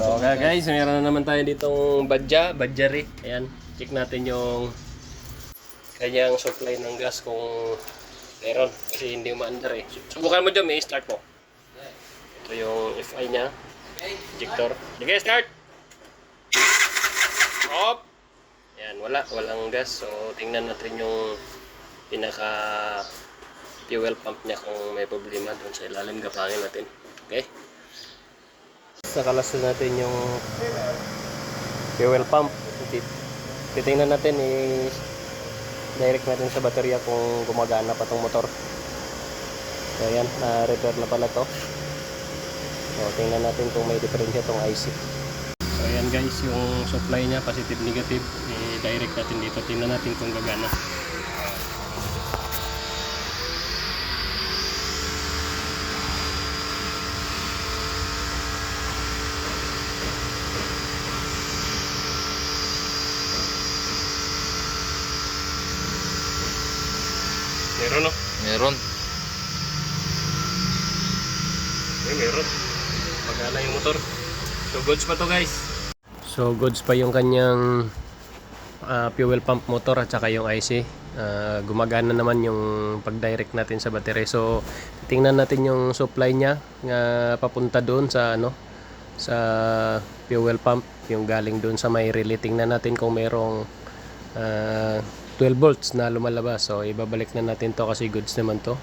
So guys, meron na naman tayo ditong badjari. Ayan, check natin yung kanyang supply ng gas kung meron. Kasi hindi umaandar eh. Subukan mo dyan, may start mo. Ito yung FI niya. Injector. Sige, start! Off! Ayan, walang gas. So tingnan natin yung pinaka fuel pump niya kung may problema doon sa ilalim. Gapangin natin. Okay? Nakalas na natin yung fuel pump. Titingnan natin direct natin sa baterya kung gumagana pa tong motor. So ayan, na-repair na pala to. So tingnan natin kung may diferensya tong IC. So ayan guys, yung supply niya positive negative, direct natin dito. Tingnan natin kung gagana. Meron no? Meron. Meron. Magana yung motor. So goods pa to guys. So goods pa yung kanyang fuel pump motor at saka yung IC. Gumagana naman yung pag-direct natin sa battery. So tingnan natin yung supply niya papunta doon sa sa fuel pump, yung galing doon sa may relay. Tingnan natin kung merong 12 volts na lumalabas. So ibabalik na natin to kasi goods naman to.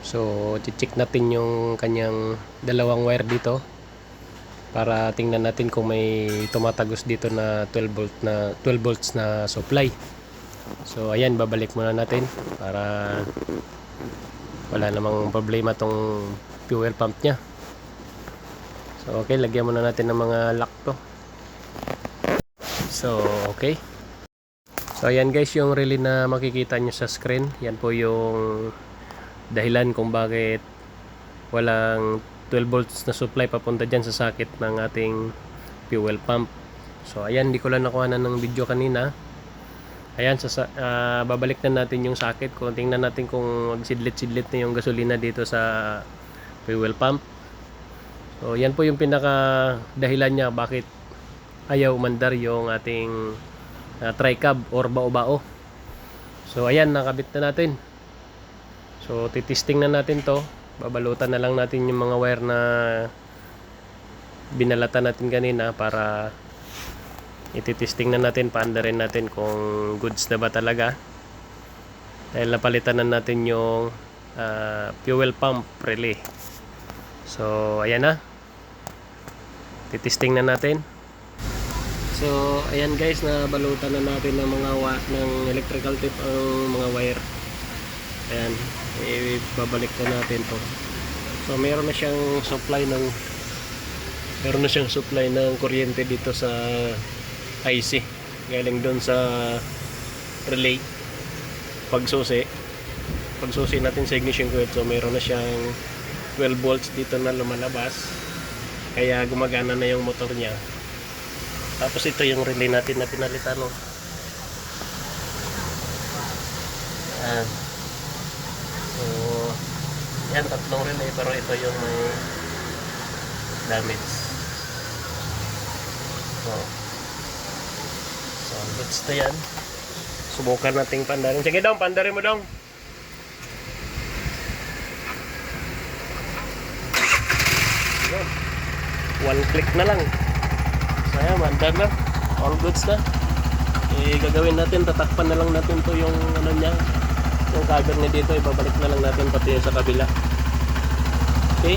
So check natin yung kanyang dalawang wire dito para tingnan natin kung may tumatagos dito na 12 volts na supply. So ayan, babalik muna natin para wala namang problema tong fuel pump nya. So okay, lagyan muna natin ng mga lock to. So okay. So ayan guys, yung relay na makikita nyo sa screen, yan po yung dahilan kung bakit walang 12 volts na supply papunta dyan sa socket ng ating fuel pump. So ayan, hindi ko lang nakuha na ng video kanina. Ayan, babalik na natin yung socket. Kung tingnan natin kung magsidlit-sidlit na yung gasolina dito sa fuel pump. So yan po yung pinaka dahilan niya bakit ayaw umandar yung ating tri-cab or bao-bao. So ayan, nakabit na natin. So titisting na natin to. Babalutan na lang natin yung mga wire na binalatan natin kanina para ititisting na natin, paandarin natin kung goods na ba talaga. Dahil napalitan na natin yung fuel pump relay. So ayan na, titisting na natin. So ayan guys, nabalutan na natin ng mga ng electrical tape ang mga wire. Ayan, ibabalik na natin to. So meron na siyang supply ng kuryente dito sa IC. Galing doon sa relay. Pagsusi natin sa ignition coil. So meron na siyang 12 volts dito na lumalabas. Kaya gumagana na yung motor niya. Tapos ito yung relay natin na pinalitan, no? Ayan. So yan, tatlong relay, pero ito yung may damage. So goods na yan. Subukan nating pandarin. Sige daw, pandarin mo daw. One click na lang. Ayan, mandar na. All goods na. Gagawin natin, tatakpan na lang natin to yung niya, yung cover niya dito. Ibabalik na lang natin pati sa kabila. Okay.